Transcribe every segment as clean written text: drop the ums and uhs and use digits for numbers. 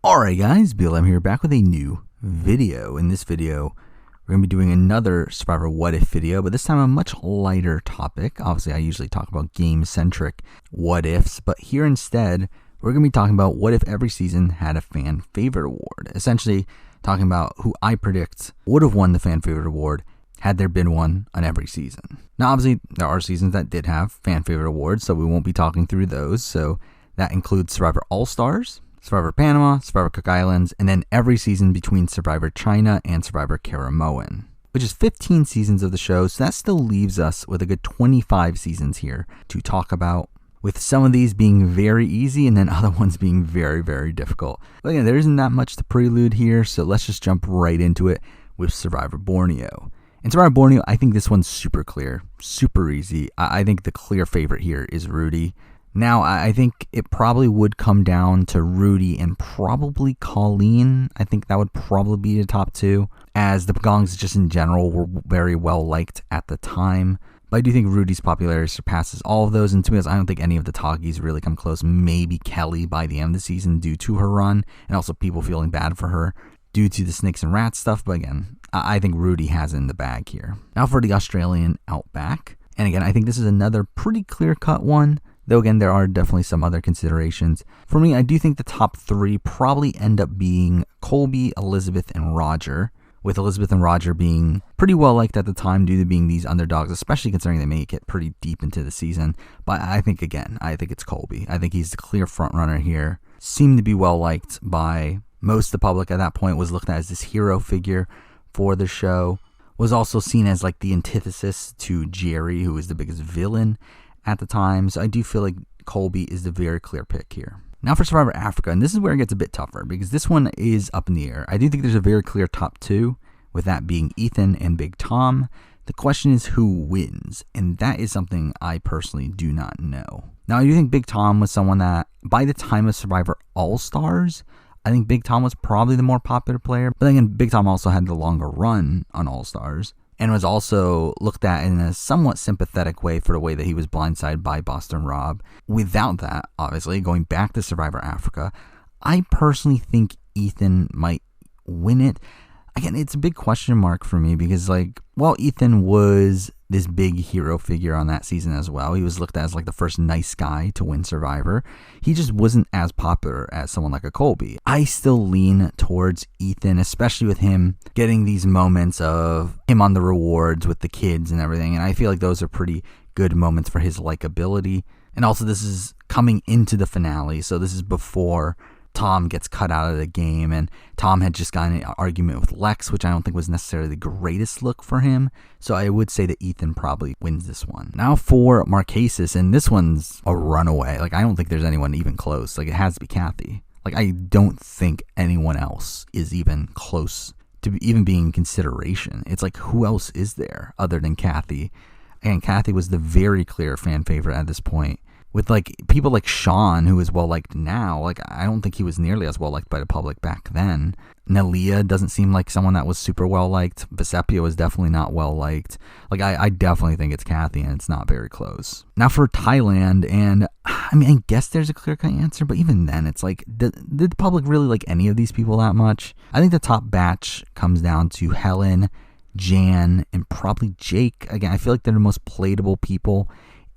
Alright guys, BLM here, back with a new video. In this video, we're going to be doing another Survivor What If video, but this time a much lighter topic. Obviously, I usually talk about game-centric what ifs, but here instead, we're going to be talking about what if every season had a fan favorite award. Essentially, talking about who I predict would have won the fan favorite award had there been one on every season. Now, obviously, there are seasons that did have fan favorite awards, so we won't be talking through those. So that includes Survivor All-Stars, Survivor Panama, Survivor Cook Islands, and then every season between Survivor China and Survivor Karamoan, which is 15 seasons of the show, so that still leaves us with a good 25 seasons here to talk about, with some of these being very easy and then other ones being very, very difficult. But again, there isn't that much to prelude here, so let's just jump right into it with Survivor Borneo. In Survivor Borneo, I think this one's super clear, super easy. I think the clear favorite here is Rudy. Now, I think it probably would come down to Rudy and probably Colleen. I think that would probably be the top two, as the Pagongs just in general were very well liked at the time. But I do think Rudy's popularity surpasses all of those, and to be honest, I don't think any of the Toggies really come close. Maybe Kelly by the end of the season due to her run, and also people feeling bad for her due to the snakes and rats stuff. But again, I think Rudy has it in the bag here. Now for the Australian Outback. And again, I think this is another pretty clear-cut one. Though again, there are definitely some other considerations. For me, I do think the top three probably end up being Colby, Elizabeth, and Roger, with Elizabeth and Roger being pretty well liked at the time due to being these underdogs, especially considering they make it pretty deep into the season. But I think, again, I think it's Colby. I think he's the clear front runner here. Seemed to be well liked by most of the public at that point, was looked at as this hero figure for the show. Was also seen as like the antithesis to Jerry, who was the biggest villain at the time, so I do feel like Colby is the very clear pick here. Now for Survivor Africa, and this is where it gets a bit tougher, because this one is up in the air. I do think there's a very clear top two, with that being Ethan and Big Tom. The question is who wins, and that is something I personally do not know. Now I do think Big Tom was someone that, by the time of Survivor All-Stars, I think Big Tom was probably the more popular player, but again, Big Tom also had the longer run on All-Stars, and was also looked at in a somewhat sympathetic way for the way that he was blindsided by Boston Rob. Without that, obviously, going back to Survivor Africa, I personally think Ethan might win it. Again, it's a big question mark for me because, like, while Ethan was this big hero figure on that season as well, he was looked at as like the first nice guy to win Survivor. He just wasn't as popular as someone like a Colby. I still lean towards Ethan, especially with him getting these moments of him on the rewards with the kids and everything. And I feel like those are pretty good moments for his likability. And also this is coming into the finale, so this is before Tom gets cut out of the game, and Tom had just gotten an argument with Lex, which I don't think was necessarily the greatest look for him. So I would say that Ethan probably wins this one. Now for Marquesas, and this one's a runaway. Like, I don't think there's anyone even close. Like, it has to be Kathy. Like, I don't think anyone else is even close to even being in consideration. It's like, who else is there other than Kathy? And Kathy was the very clear fan favorite at this point. With like people like Sean, who is well liked now, like I don't think he was nearly as well liked by the public back then. Nelia doesn't seem like someone that was super well liked. Vesepia was definitely not well liked. Like I definitely think it's Kathy, and it's not very close. Now for Thailand, and I mean I guess there's a clear cut answer, but even then it's like did the public really like any of these people that much? I think the top batch comes down to Helen, Jan, and probably Jake. Again, I feel like they're the most playable people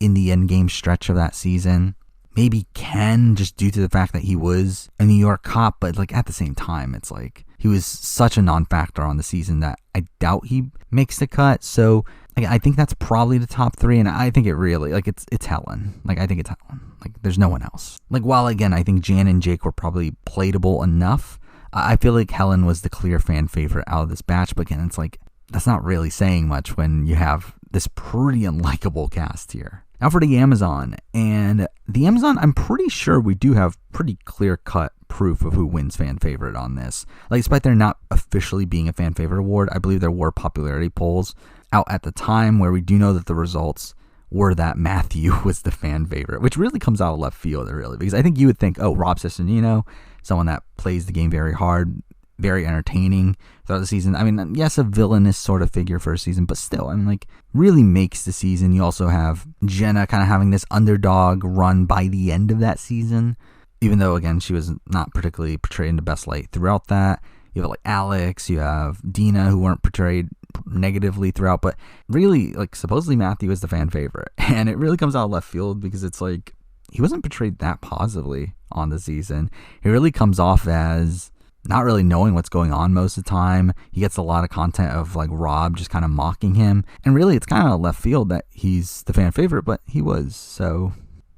in the endgame stretch of that season. Maybe Ken, just due to the fact that he was a New York cop, but like at the same time, it's like he was such a non-factor on the season that I doubt he makes the cut. So I think that's probably the top three, and I think it really, like it's Helen. Like I think it's Helen. Like there's no one else. Like while again, I think Jan and Jake were probably playable enough, I feel like Helen was the clear fan favorite out of this batch, but again, it's like that's not really saying much when you have this pretty unlikable cast here. Now for the Amazon, and the Amazon, I'm pretty sure we do have pretty clear-cut proof of who wins fan favorite on this. Like, despite there not officially being a fan favorite award, I believe there were popularity polls out at the time where we do know that the results were that Matthew was the fan favorite, which really comes out of left field, really, because I think you would think, oh, Rob Cesternino, someone that plays the game very hard, very entertaining throughout the season. I mean, yes, a villainous sort of figure for a season, but still, I mean, like, really makes the season. You also have Jenna kind of having this underdog run by the end of that season. even though, again, she was not particularly portrayed in the best light throughout that. You have like Alex, you have Dina, who weren't portrayed negatively throughout, but really, like, supposedly Matthew is the fan favorite, and it really comes out of left field because it's like he wasn't portrayed that positively on the season. He really comes off as not really knowing what's going on most of the time. He gets a lot of content of like Rob just kind of mocking him, and really it's kind of left field that he's the fan favorite, but he was. So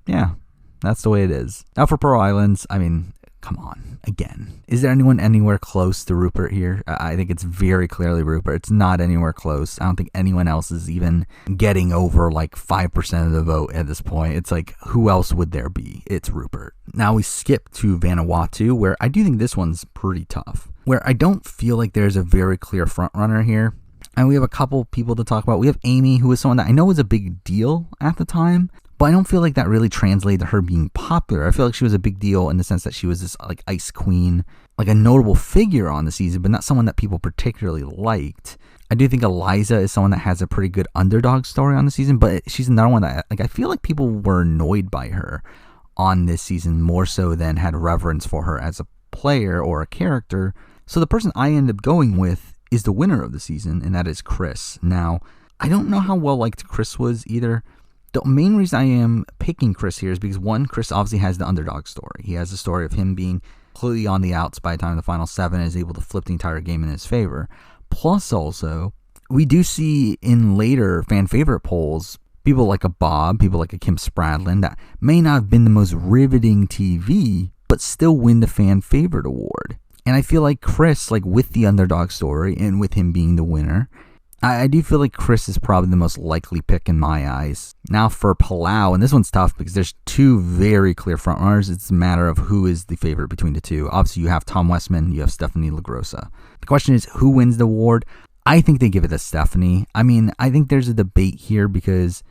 yeah, that's the way it is. Now for Pearl Islands, I mean, come on, again. Is there anyone anywhere close to Rupert here? I think it's very clearly Rupert. It's not anywhere close. I don't think anyone else is even getting over like 5% of the vote at this point. It's like, who else would there be? It's Rupert. Now we skip to Vanuatu, where I do think this one's pretty tough, where I don't feel like there's a very clear front runner here. And we have a couple people to talk about. We have Amy, who is someone that I know was a big deal at the time, but I don't feel like that really translated to her being popular. I feel like she was a big deal in the sense that she was this like ice queen, like a notable figure on the season, but not someone that people particularly liked. I do think Eliza is someone that has a pretty good underdog story on the season, but she's another one that like I feel like people were annoyed by her on this season more so than had reverence for her as a player or a character. So the person I end up going with is the winner of the season, and that is Chris. Now, I don't know how well liked Chris was either. The main reason I am picking Chris here is because, one, Chris obviously has the underdog story. He has the story of him being completely on the outs by the time the final 7 is able to flip the entire game in his favor. Plus, also, we do see in later fan favorite polls, people like a Bob, people like a Kim Spradlin, that may not have been the most riveting TV, but still win the fan favorite award. And I feel like Chris, like with the underdog story and with him being the winner, I do feel like Chris is probably the most likely pick in my eyes. Now for Palau, and this one's tough because there's two very clear frontrunners. It's a matter of who is the favorite between the two. Obviously, you have Tom Westman, you have Stephanie LaGrossa. The question is, who wins the award? I think they give it to Stephanie. I mean, I think there's a debate here because,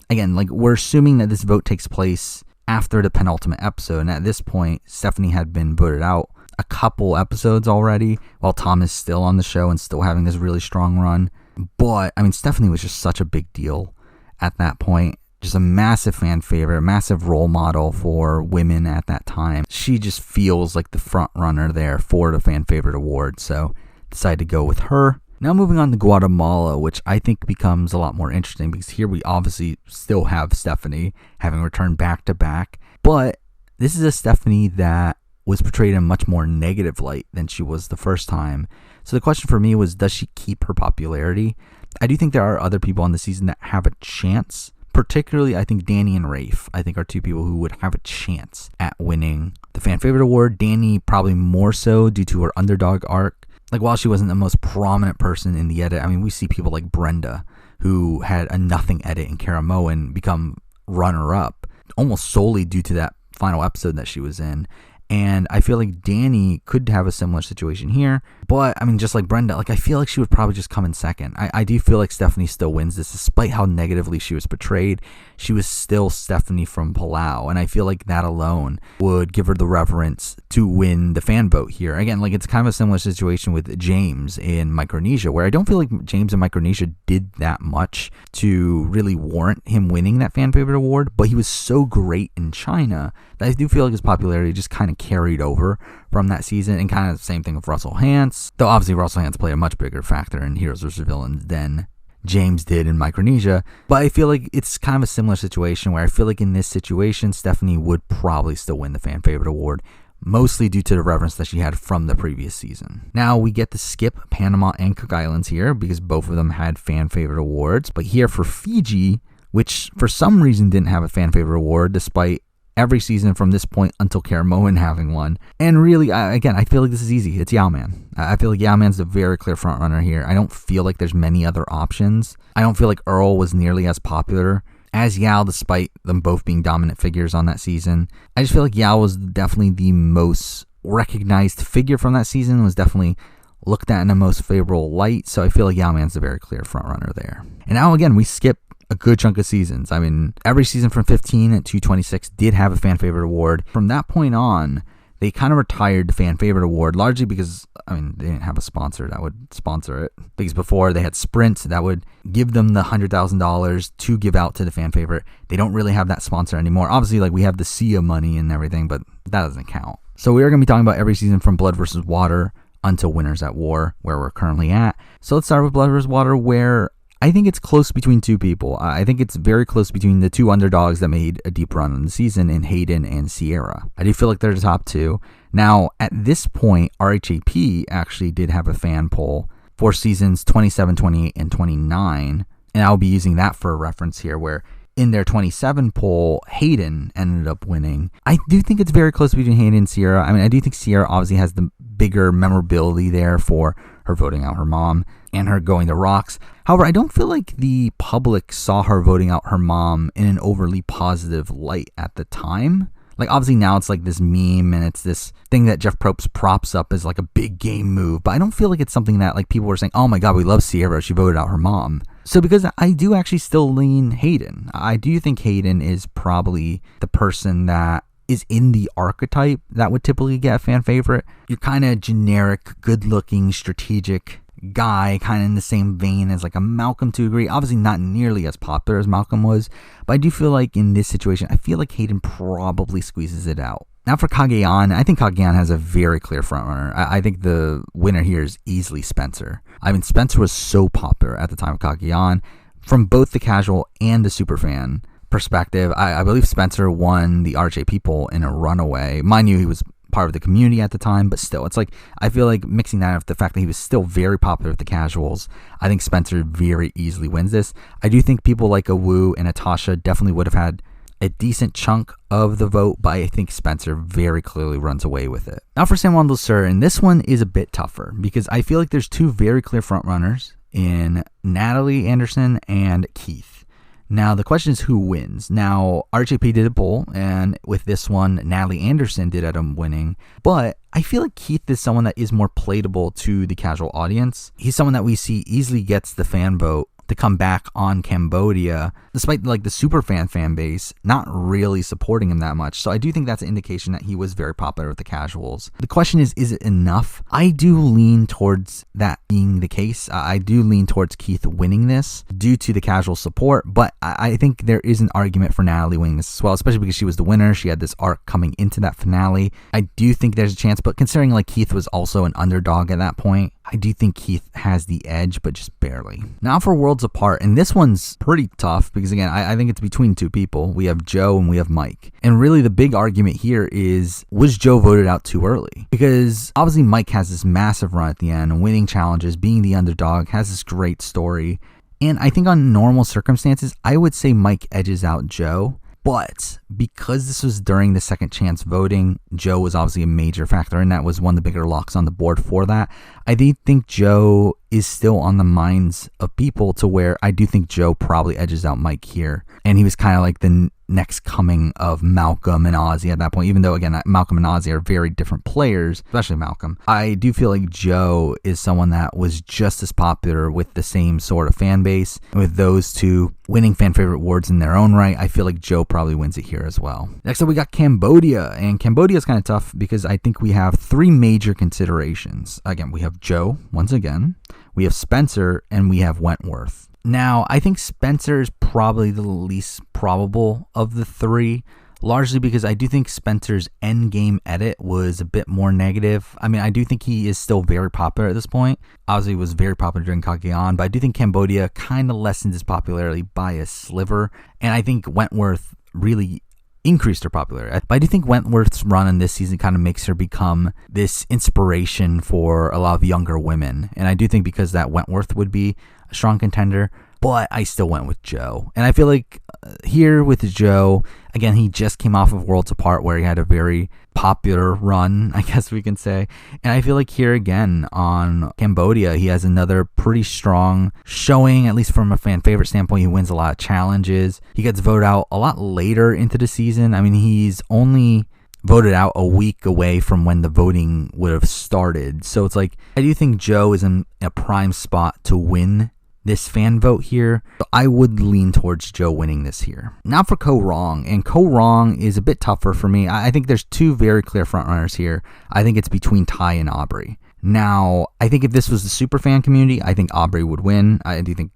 again, like we're assuming that this vote takes place after the penultimate episode, and at this point, Stephanie had been voted out a couple episodes already, while Tom is still on the show and still having this really strong run. But, I mean, Stephanie was just such a big deal at that point. Just a massive fan favorite, massive role model for women at that time. She just feels like the front runner there for the fan favorite award. So, decided to go with her. Now moving on to Guatemala, which I think becomes a lot more interesting because here we obviously still have Stephanie having returned back to back. But this is a Stephanie that was portrayed in a much more negative light than she was the first time. So the question for me was, does she keep her popularity? I do think there are other people on the season that have a chance. Particularly, I think Danny and Rafe, I think, are two people who would have a chance at winning the Fan Favorite Award. Danny probably more so due to her underdog arc. Like, while she wasn't the most prominent person in the edit, I mean, we see people like Brenda, who had a nothing edit, and Kara Moen become runner-up, almost solely due to that final episode that she was in. And I feel like Danny could have a similar situation here. But, I mean, just like Brenda, like I feel like she would probably just come in second. I do feel like Stephanie still wins this. Despite how negatively she was portrayed, she was still Stephanie from Palau. And I feel like that alone would give her the reverence to win the fan vote here. Again, like it's kind of a similar situation with James in Micronesia, where I don't feel like James in Micronesia did that much to really warrant him winning that fan favorite award. But he was so great in China that I do feel like his popularity just kind of carried over from that season. And kind of the same thing with Russell Hantz, though obviously Russell Hantz played a much bigger factor in Heroes vs. Villains than James did in Micronesia. But I feel like it's kind of a similar situation where I feel like in this situation, Stephanie would probably still win the fan favorite award, mostly due to the reverence that she had from the previous season. Now we get to skip Panama and Cook Islands here because both of them had fan favorite awards. But here for Fiji, which for some reason didn't have a fan favorite award despite every season from this point until Kara Moen having one. And really, again, I feel like this is easy. It's Yao-Man. I feel like Yao-Man's a very clear front runner here. I don't feel like there's many other options. I don't feel like Earl was nearly as popular as Yao, despite them both being dominant figures on that season. I just feel like Yao was definitely the most recognized figure from that season, was definitely looked at in the most favorable light. So I feel like Yao-Man's a very clear front runner there. And now again, we skip a good chunk of seasons. I mean, every season from 15 to 26 did have a fan favorite award. From that point on, they kind of retired the fan favorite award, largely because I mean, they didn't have a sponsor that would sponsor it, because before they had Sprint that would give them the $100,000 to give out to the fan favorite. They don't really have that sponsor anymore. Obviously, like, we have the SIA money and everything, but that doesn't count. So we are going to be talking about every season from Blood versus Water until Winners at War, where we're currently at. So let's start with Blood versus Water, where I think it's close between two people. I think it's very close between the two underdogs that made a deep run in the season in Hayden and Sierra. I do feel like they're the top two. Now, at this point, RHAP actually did have a fan poll for seasons 27, 28, and 29. And I'll be using that for a reference here, where in their 27 poll, Hayden ended up winning. I do think it's very close between Hayden and Sierra. I mean, I do think Sierra obviously has the bigger memorability there for her voting out her mom and her going to Rocks. However, I don't feel like the public saw her voting out her mom in an overly positive light at the time. Like, obviously now it's like this meme and it's this thing that Jeff Probst props up as like a big game move, but I don't feel like it's something that like people were saying, oh my God, we love Sierra, she voted out her mom. So because I do actually still lean Hayden. I do think Hayden is probably the person that is in the archetype that would typically get a fan favorite. You're kind of generic, good-looking, strategic guy, kind of in the same vein as like a Malcolm to a degree. Obviously not nearly as popular as Malcolm was, but I do feel like in this situation, I feel like Hayden probably squeezes it out. Now for Cagayan, I think Cagayan has a very clear frontrunner. I think the winner here is easily Spencer. I mean, Spencer was so popular at the time of Cagayan from both the casual and the superfan perspective. I believe Spencer won the RJ poll in a runaway. Mind you, he was part of the community at the time, but still, it's like, I feel like mixing that with the fact that he was still very popular with the casuals, I think Spencer very easily wins this. I do think people like a Wu and a Tasha definitely would have had a decent chunk of the vote, but I think Spencer very clearly runs away with it. Now for San Juan del Sur, and this one is a bit tougher because I feel like there's two very clear frontrunners in Natalie Anderson and Keith. Now, the question is who wins. Now, RJP did a poll, and with this one, Natalie Anderson did end up winning. But I feel like Keith is someone that is more palatable to the casual audience. He's someone that we see easily gets the fan vote to come back on Cambodia, despite like the super fan base not really supporting him that much. So I do think that's an indication that he was very popular with the casuals. The question is it enough? I do lean towards that being the case. I do lean towards Keith winning this due to the casual support, but I think there is an argument for Natalie winning this as well, especially because she was the winner. She had this arc coming into that finale. I do think there's a chance, but considering like Keith was also an underdog at that point, I do think Keith has the edge, but just barely. Now for Worlds Apart, and this one's pretty tough because again, I think it's between two people. We have Joe and we have Mike. And really the big argument here is, was Joe voted out too early? Because obviously Mike has this massive run at the end, winning challenges, being the underdog, has this great story. And I think on normal circumstances, I would say Mike edges out Joe. But because this was during the second chance voting, Joe was obviously a major factor, and that was one of the bigger locks on the board for that. I do think Joe is still on the minds of people to where I do think Joe probably edges out Mike here. And he was kind of like the next coming of Malcolm and Ozzy at that point, even though, again, Malcolm and Ozzy are very different players, especially Malcolm. I do feel like Joe is someone that was just as popular with the same sort of fan base. And with those two winning fan favorite awards in their own right, I feel like Joe probably wins it here as well. Next up, we got Cambodia. And Cambodia is kind of tough because I think we have three major considerations. Again, we have Joe, once again. We have Spencer, and we have Wentworth. Now, I think Spencer is probably the least probable of the three, largely because I do think Spencer's endgame edit was a bit more negative. I mean, I do think he is still very popular at this point. Obviously, he was very popular during Cagayan, but I do think Cambodia kind of lessened his popularity by a sliver, and I think Wentworth really increased her popularity. But I do think Wentworth's run in this season kind of makes her become this inspiration for a lot of younger women. And I do think because that Wentworth would be a strong contender, but I still went with Joe. And I feel like here with Joe, again, he just came off of Worlds Apart where he had a very popular run, I guess we can say. And I feel like here again on Cambodia, he has another pretty strong showing, at least from a fan favorite standpoint. He wins a lot of challenges. He gets voted out a lot later into the season. I mean, he's only voted out a week away from when the voting would have started. So it's like, I do think Joe is in a prime spot to win this fan vote here. So I would lean towards Joe winning this here. Now for Ko Rong, and Ko Rong is a bit tougher for me. I think there's two very clear frontrunners here. I think it's between Ty and Aubrey. Now, I think if this was the superfan community, I think Aubrey would win. I do think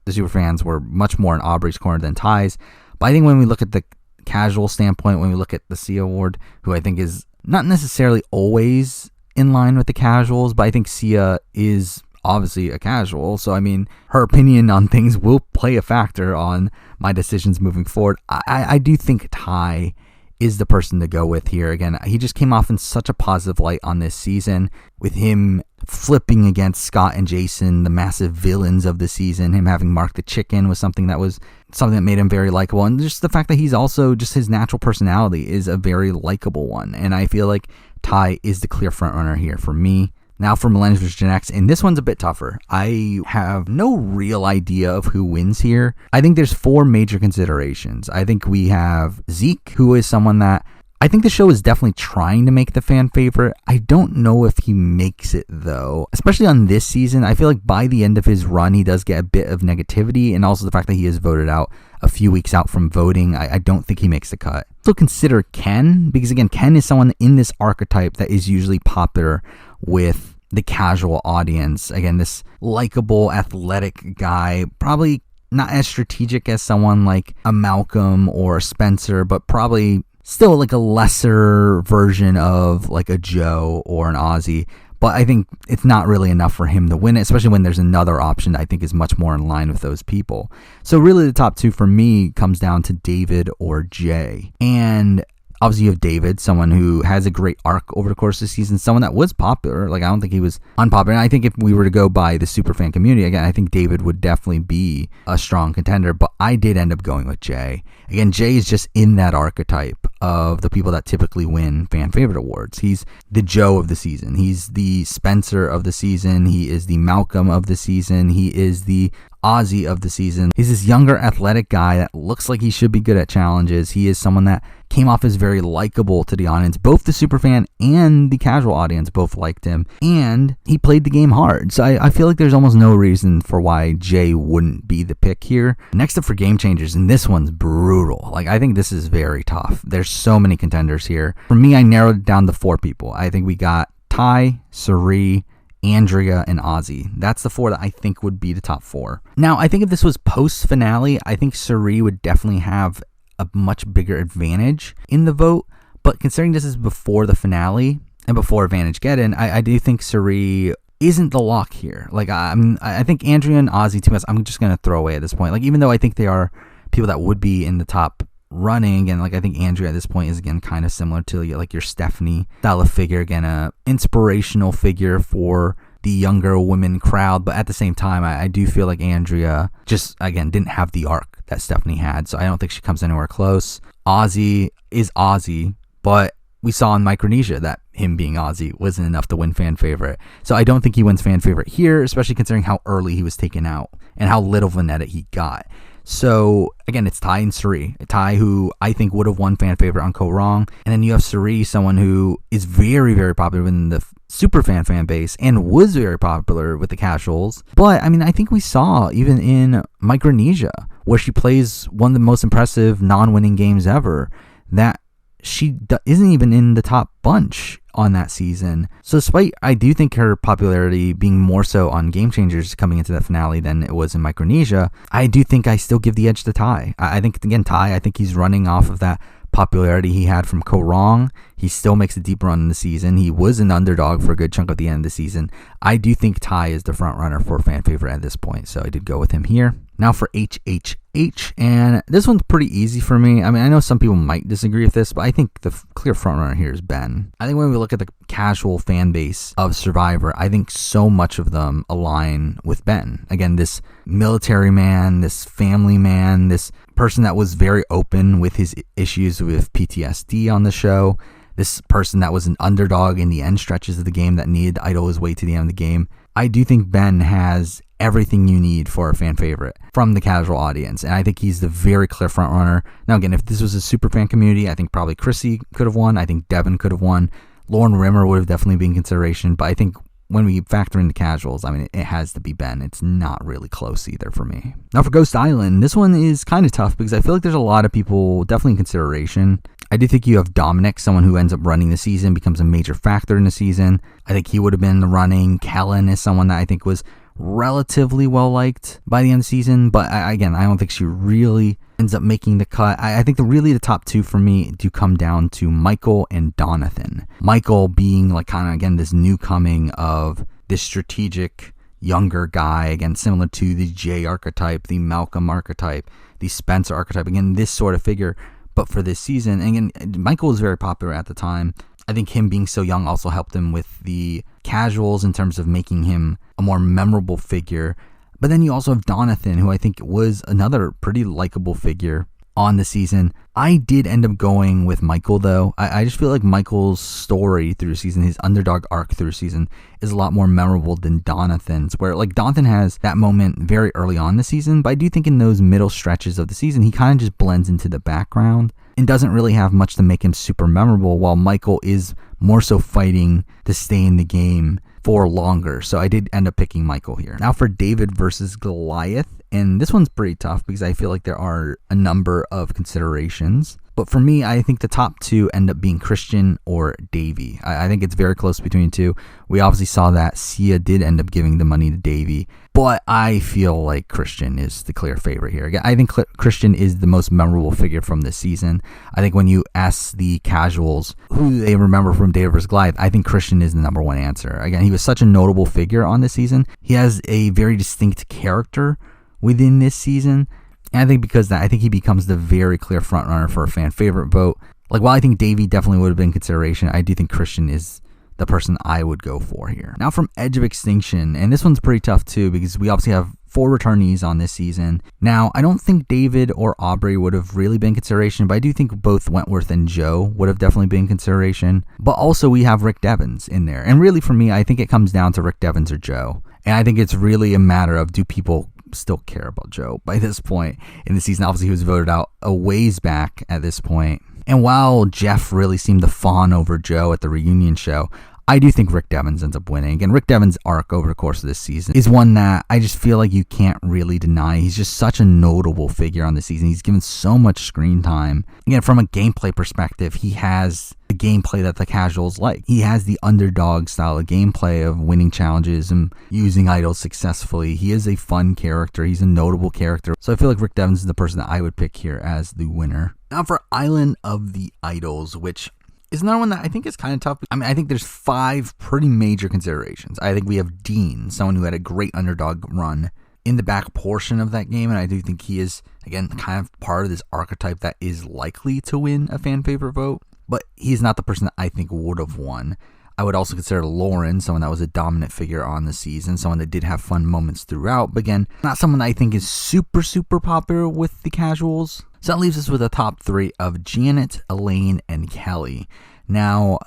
the superfans were much more in Aubrey's corner than Ty's. But I think when we look at the casual standpoint, when we look at the Sia Award, who I think is not necessarily always in line with the casuals, but I think Sia is obviously a casual. So, I mean, her opinion on things will play a factor on my decisions moving forward. I do think Ty is the person to go with here. Again, he just came off in such a positive light on this season, with him flipping against Scott and Jason, the massive villains of the season. Him having Mark the Chicken was something that made him very likable, and just the fact that he's also, just his natural personality is a very likable one, and I feel like Ty is the clear front runner here for me. Now for Millennials vs. Gen X, and this one's a bit tougher. I have no real idea of who wins here. I think there's 4 major considerations. I think we have Zeke, who is someone that I think the show is definitely trying to make the fan favorite. I don't know if he makes it, though. Especially on this season, I feel like by the end of his run, he does get a bit of negativity, and also the fact that he is voted out a few weeks out from voting, I don't think he makes the cut. So consider Ken, because again, Ken is someone in this archetype that is usually popular with the casual audience. Again, this likable, athletic guy, probably not as strategic as someone like a Malcolm or a Spencer, but probably still like a lesser version of like a Joe or an Ozzy. But I think it's not really enough for him to win it, especially when there's another option that I think is much more in line with those people. So really the top 2 for me comes down to David or Jay. And obviously you have David, someone who has a great arc over the course of the season, someone that was popular. Like, I don't think he was unpopular. And I think if we were to go by the superfan community, again, I think David would definitely be a strong contender, but I did end up going with Jay. Again, Jay is just in that archetype of the people that typically win fan favorite awards. He's the Joe of the season. He's the Spencer of the season. He is the Malcolm of the season. He is the Ozzy of the season. He's this younger athletic guy that looks like he should be good at challenges. He is someone that came off as very likable to the audience. Both the superfan and the casual audience both liked him, and he played the game hard. So I feel like there's almost no reason for why Jay wouldn't be the pick here. Next up for Game Changers, and this one's brutal. Like, I think this is very tough. There's so many contenders here. For me, I narrowed it down to 4 people. I think we got Ty, Suri, Andrea, and Ozzy. That's the 4 that I think would be the top 4. Now, I think if this was post-finale, I think Suri would definitely have a much bigger advantage in the vote. But considering this is before the finale and before Advantage Get In, I do think Suri isn't the lock here. Like, I think Andrea and Ozzy, too much, I'm just going to throw away at this point. Like, even though I think they are people that would be in the top running, and like I think Andrea at this point is again kind of similar to like your Stephanie style of figure, again a inspirational figure for the younger women crowd, but at the same time I do feel like Andrea just again didn't have the arc that Stephanie had, so I don't think she comes anywhere close. Ozzy is Ozzy, but we saw in Micronesia that him being Ozzy wasn't enough to win fan favorite, so I don't think he wins fan favorite here, especially considering how early he was taken out and how little of an edit he got. So, again, it's Ty and Suri. Ty, who I think would have won fan favorite on Co Wrong. And then you have Suri, someone who is very, very popular within the superfan fan base and was very popular with the casuals. But, I mean, I think we saw, even in Micronesia, where she plays one of the most impressive non-winning games ever, that she isn't even in the top bunch on that season. So despite, I do think her popularity being more so on Game Changers coming into the finale than it was in Micronesia, I do think I still give the edge to Ty. I think, again, Ty, I think he's running off of that popularity he had from Co Wrong. He still makes a deep run in the season. He was an underdog for a good chunk of the end of the season. I do think Ty is the front runner for fan favorite at this point, so I did go with him here. Now for HHH, and this one's pretty easy for me. I mean, I know some people might disagree with this, but I think the clear front runner here is Ben. I think when we look at the casual fan base of Survivor, I think so much of them align with Ben. Again, this military man, this family man, this person that was very open with his issues with PTSD on the show, this person that was an underdog in the end stretches of the game that needed to idle his way to the end of the game. I do think Ben has everything you need for a fan favorite from the casual audience, and I think he's the very clear front runner. Now again, if this was a super fan community, I think probably Chrissy could have won. I think Devin could have won. Lauren Rimmer would have definitely been in consideration, but I think when we factor in the casuals, I mean, it has to be Ben. It's not really close either for me. Now for Ghost Island, this one is kind of tough because I feel like there's a lot of people definitely in consideration. I do think you have Dominic, someone who ends up running the season, becomes a major factor in the season. I think he would have been in the running. Kellen is someone that I think was relatively well liked by the end of the season, but I don't think she really ends up making the cut. I think the top two for me do come down to Michael and Donathan. Michael being like kind of, again, this new coming of this strategic younger guy, again, similar to the Jay archetype, the Malcolm archetype, the Spencer archetype, again, this sort of figure, but for this season. And again, Michael was very popular at the time. I think him being so young also helped him with the casuals in terms of making him a more memorable figure. But then you also have Donathan, who I think was another pretty likable figure on the season. I did end up going with Michael, though. I just feel like Michael's story through the season, his underdog arc through the season, is a lot more memorable than Donathan's, where like Donathan has that moment very early on in the season, but I do think in those middle stretches of the season, he kind of just blends into the background and doesn't really have much to make him super memorable, while Michael is more so fighting to stay in the game for longer. So I did end up picking Michael here. Now for David versus Goliath, and this one's pretty tough because I feel like there are a number of considerations. But for me, I think the top two end up being Christian or Davey. I think it's very close between the two. We obviously saw that Sia did end up giving the money to Davey, but I feel like Christian is the clear favorite here. Again, I think Christian is the most memorable figure from this season. I think when you ask the casuals who they remember from David vs. Goliath, I think Christian is the number one answer. Again, he was such a notable figure on this season. He has a very distinct character within this season. And I think because of that, I think he becomes the very clear front runner for a fan favorite vote. Like, while I think Davey definitely would have been consideration, I do think Christian is the person I would go for here. Now from Edge of Extinction, and this one's pretty tough too because we obviously have 4 returnees on this season. Now, I don't think David or Aubrey would have really been consideration, but I do think both Wentworth and Joe would have definitely been consideration. But also we have Rick Devens in there. And really for me, I think it comes down to Rick Devens or Joe. And I think it's really a matter of, do people still care about Joe by this point in the season? Obviously, he was voted out a ways back at this point. And while Jeff really seemed to fawn over Joe at the reunion show, I do think Rick Devens ends up winning. And Rick Devens' arc over the course of this season is one that I just feel like you can't really deny. He's just such a notable figure on the season. He's given so much screen time. Again, from a gameplay perspective, he has the gameplay that the casuals like. He has the underdog style of gameplay of winning challenges and using idols successfully. He is a fun character. He's a notable character. So I feel like Rick Devens is the person that I would pick here as the winner. Now for Island of the Idols, which is another one that I think is kind of tough. I mean, I think there's 5 pretty major considerations. I think we have Dean, someone who had a great underdog run in the back portion of that game, and I do think he is, again, kind of part of this archetype that is likely to win a fan favorite vote, but he's not the person that I think would have won. I would also consider Lauren, someone that was a dominant figure on the season, someone that did have fun moments throughout, but again, not someone that I think is super, super popular with the casuals. So that leaves us with a top 3 of Janet, Elaine, and Kelly. Now,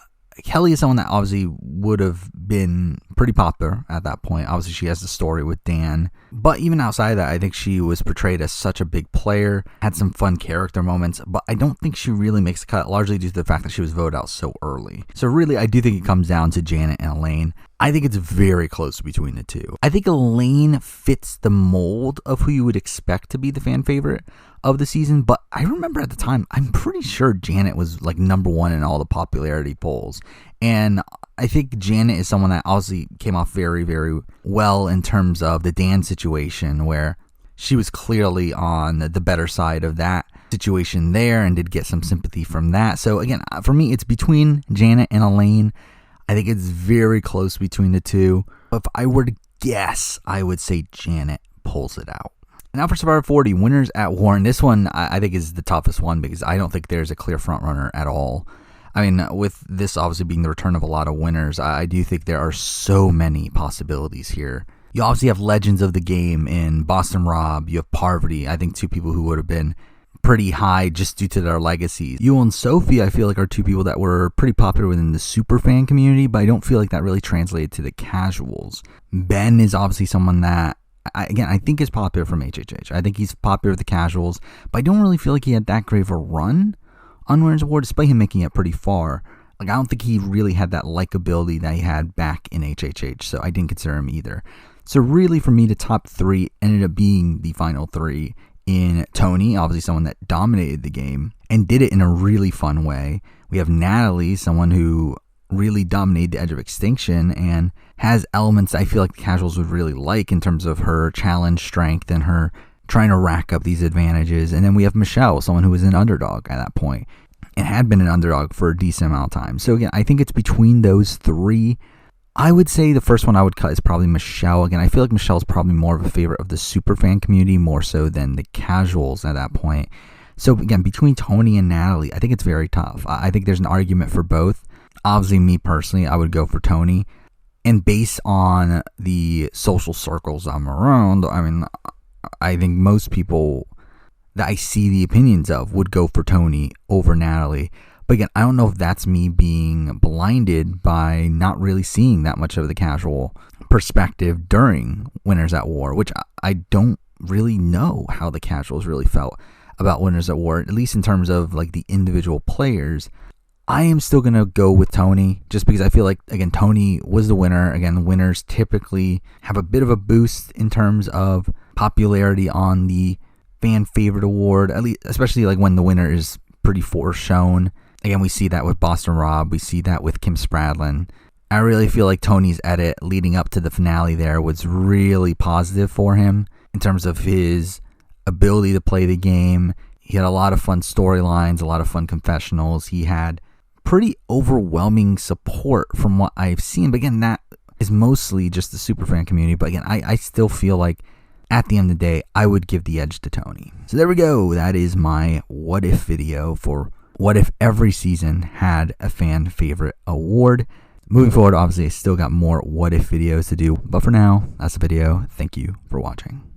Kelly is someone that obviously would have been pretty popular at that point. Obviously, she has the story with Dan. But even outside of that, I think she was portrayed as such a big player, had some fun character moments, but I don't think she really makes the cut, largely due to the fact that she was voted out so early. So really, I do think it comes down to Janet and Elaine. I think it's very close between the two. I think Elaine fits the mold of who you would expect to be the fan favorite of the season, but I remember at the time, I'm pretty sure Janet was like number 1 in all the popularity polls. And I think Janet is someone that obviously came off very, very well in terms of the Dan situation, where she was clearly on the better side of that situation there and did get some sympathy from that. So again, for me, it's between Janet and Elaine. I think it's very close between the two. But if I were to guess, I would say Janet pulls it out. Now for Survivor 40, Winners at War. And this one I think is the toughest one because I don't think there's a clear front runner at all. I mean, with this obviously being the return of a lot of winners, I do think there are so many possibilities here. You obviously have legends of the game in Boston Rob. You have Parvati. I think 2 people who would have been pretty high just due to their legacies. You and Sophie, I feel like, are 2 people that were pretty popular within the super fan community, but I don't feel like that really translated to the casuals. Ben is obviously someone that, again, I think is popular from HHH. I think he's popular with the casuals, but I don't really feel like he had that great of a run on Winners Award, despite him making it pretty far. Like, I don't think he really had that likability that he had back in HHH, so I didn't consider him either. So really, for me, the top 3 ended up being the final 3 in Tony, obviously someone that dominated the game, and did it in a really fun way. We have Natalie, someone who really dominated the Edge of Extinction and has elements I feel like the casuals would really like in terms of her challenge strength and her trying to rack up these advantages. And then we have Michelle, someone who was an underdog at that point and had been an underdog for a decent amount of time. So again, I think it's between those three. I would say the first one I would cut is probably Michelle. Again, I feel like Michelle's probably more of a favorite of the superfan community, more so than the casuals at that point. So again, between Tony and Natalie, I think it's very tough. I think there's an argument for both. Obviously, me personally, I would go for Tony. And based on the social circles I'm around, I mean, I think most people that I see the opinions of would go for Tony over Natalie. But again, I don't know if that's me being blinded by not really seeing that much of the casual perspective during Winners at War, which I don't really know how the casuals really felt about Winners at War, at least in terms of like the individual players. I am still going to go with Tony just because I feel like, again, Tony was the winner. Again, the winners typically have a bit of a boost in terms of popularity on the fan favorite award, at least, especially like when the winner is pretty foreshown. Again, we see that with Boston Rob. We see that with Kim Spradlin. I really feel like Tony's edit leading up to the finale there was really positive for him in terms of his ability to play the game. He had a lot of fun storylines, a lot of fun confessionals. He had pretty overwhelming support from what I've seen. But again, that is mostly just the superfan community. But again, I still feel like at the end of the day, I would give the edge to Tony. So there we go. That is my what if video for what if every season had a fan favorite award. Moving forward, obviously, I still got more what if videos to do. But for now, that's the video. Thank you for watching.